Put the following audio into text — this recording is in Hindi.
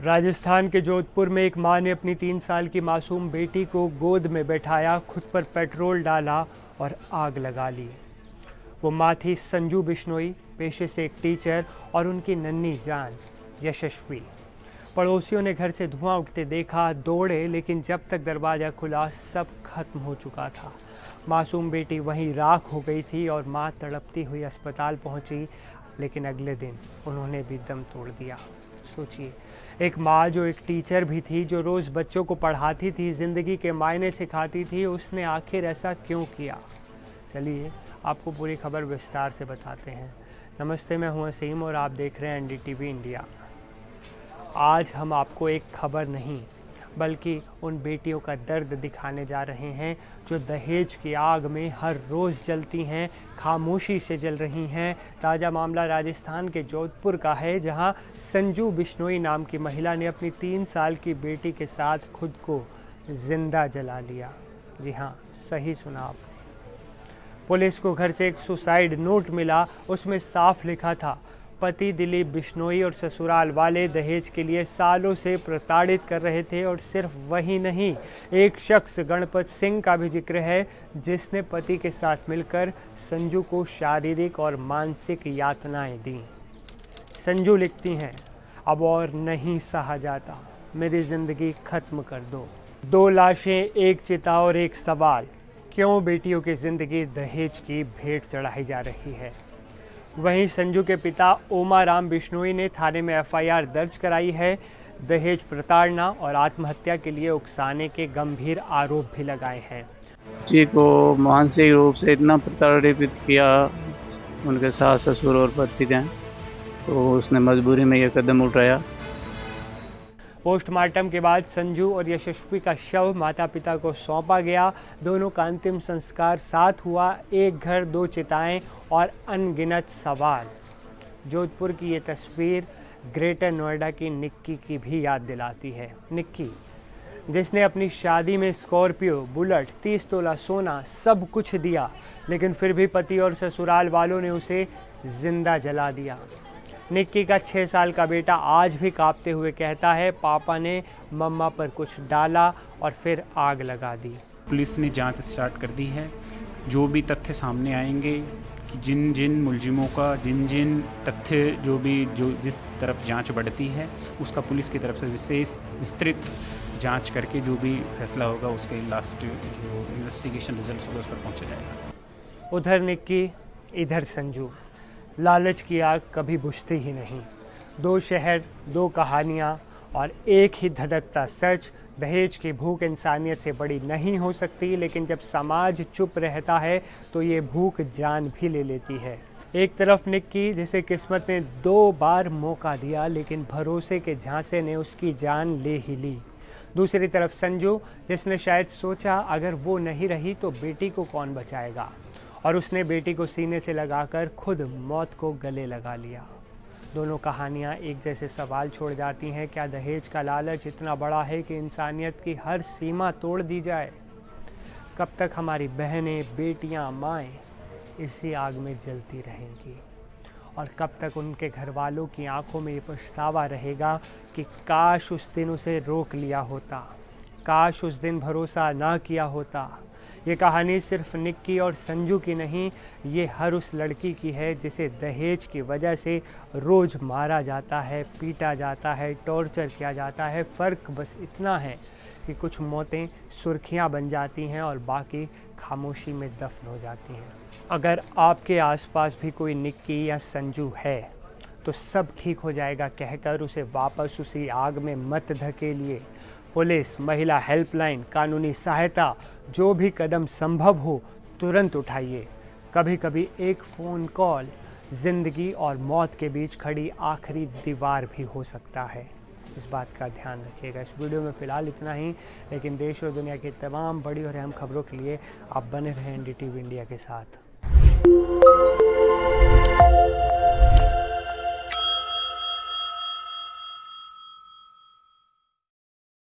राजस्थान के जोधपुर में एक मां ने अपनी 3 साल की मासूम बेटी को गोद में बैठाया, खुद पर पेट्रोल डाला और आग लगा ली। वो मां थी संजू बिश्नोई, पेशे से एक टीचर, और उनकी नन्ही जान यशस्वी। पड़ोसियों ने घर से धुआं उठते देखा, दौड़े, लेकिन जब तक दरवाज़ा खुला सब खत्म हो चुका था। मासूम बेटी वहीं राख हो गई थी और मां तड़पती हुई अस्पताल पहुंची, लेकिन अगले दिन उन्होंने भी दम तोड़ दिया। सोचिए, एक माँ जो एक टीचर भी थी, जो रोज़ बच्चों को पढ़ाती थी, ज़िंदगी के मायने सिखाती थी, उसने आखिर ऐसा क्यों किया? चलिए आपको पूरी खबर विस्तार से बताते हैं। नमस्ते, मैं हूं असीम और आप देख रहे हैं NDTV इंडिया। आज हम आपको एक खबर नहीं बल्कि उन बेटियों का दर्द दिखाने जा रहे हैं जो दहेज की आग में हर रोज़ जलती हैं, खामोशी से जल रही हैं। ताज़ा मामला राजस्थान के जोधपुर का है, जहां संजू बिश्नोई नाम की महिला ने अपनी 3 साल की बेटी के साथ खुद को जिंदा जला लिया। जी हाँ, सही सुना आपने। पुलिस को घर से एक सुसाइड नोट मिला। उसमें साफ लिखा था, पति दिलीप बिश्नोई और ससुराल वाले दहेज के लिए सालों से प्रताड़ित कर रहे थे। और सिर्फ वही नहीं, एक शख्स गणपत सिंह का भी जिक्र है, जिसने पति के साथ मिलकर संजू को शारीरिक और मानसिक यातनाएं दी। संजू लिखती हैं, अब और नहीं सहा जाता, मेरी ज़िंदगी खत्म कर दो। 2 लाशें, एक चिता और एक सवाल, क्यों बेटियों की ज़िंदगी दहेज की भेंट चढ़ाई जा रही है? वहीं संजू के पिता ओमाराम बिश्नोई ने थाने में FIR दर्ज कराई है। दहेज प्रताड़ना और आत्महत्या के लिए उकसाने के गंभीर आरोप भी लगाए हैं। बच्ची को मानसिक रूप से इतना प्रताड़ित किया उनके सास ससुर और पति ने, तो उसने मजबूरी में यह कदम उठाया। पोस्टमार्टम के बाद संजू और यशस्वी का शव माता पिता को सौंपा गया। दोनों का अंतिम संस्कार साथ हुआ। एक घर, 2 चिताएं और अनगिनत सवाल। जोधपुर की ये तस्वीर ग्रेटर नोएडा की निक्की की भी याद दिलाती है। निक्की, जिसने अपनी शादी में स्कॉर्पियो, बुलेट, 30 तोला सोना, सब कुछ दिया, लेकिन फिर भी पति और ससुराल वालों ने उसे जिंदा जला दिया। निक्की का 6 साल का बेटा आज भी कांपते हुए कहता है, पापा ने मम्मा पर कुछ डाला और फिर आग लगा दी। पुलिस ने जांच स्टार्ट कर दी है। जो भी तथ्य सामने आएंगे कि जिन जिन मुलजिमों का जिन तथ्य जो जिस तरफ जांच बढ़ती है, उसका पुलिस की तरफ से विस्तृत जांच करके जो भी फैसला होगा उसके लास्ट जो इन्वेस्टिगेशन रिजल्ट होगा उस पर पहुँचा जाएगा। उधर निक्की, इधर संजू। लालच की आग कभी बुझती ही नहीं। 2 शहर, 2 कहानियाँ और एक ही धधकता सच। दहेज की भूख इंसानियत से बड़ी नहीं हो सकती, लेकिन जब समाज चुप रहता है तो ये भूख जान भी ले लेती है। एक तरफ निक्की, जिसे किस्मत ने 2 बार मौका दिया, लेकिन भरोसे के झांसे ने उसकी जान ले ही ली। दूसरी तरफ संजू, जिसने शायद सोचा अगर वो नहीं रही तो बेटी को कौन बचाएगा, और उसने बेटी को सीने से लगाकर खुद मौत को गले लगा लिया। दोनों कहानियाँ एक जैसे सवाल छोड़ जाती हैं। क्या दहेज का लालच इतना बड़ा है कि इंसानियत की हर सीमा तोड़ दी जाए? कब तक हमारी बहनें, बेटियाँ, माएँ इसी आग में जलती रहेंगी? और कब तक उनके घर वालों की आंखों में ये पछतावा रहेगा कि काश उस दिन उसे रोक लिया होता, काश उस दिन भरोसा ना किया होता? ये कहानी सिर्फ निक्की और संजू की नहीं, ये हर उस लड़की की है जिसे दहेज की वजह से रोज़ मारा जाता है, पीटा जाता है, टॉर्चर किया जाता है। फ़र्क बस इतना है कि कुछ मौतें सुर्खियां बन जाती हैं और बाकी खामोशी में दफन हो जाती हैं। अगर आपके आसपास भी कोई निक्की या संजू है तो सब ठीक हो जाएगा कहकर उसे वापस उसी आग में मत धकेलिए। पुलिस, महिला हेल्पलाइन, कानूनी सहायता, जो भी कदम संभव हो तुरंत उठाइए। कभी कभी एक फ़ोन कॉल ज़िंदगी और मौत के बीच खड़ी आखिरी दीवार भी हो सकता है। इस बात का ध्यान रखिएगा। इस वीडियो में फ़िलहाल इतना ही, लेकिन देश और दुनिया की तमाम बड़ी और अहम खबरों के लिए आप बने रहें NDTV इंडिया के साथ।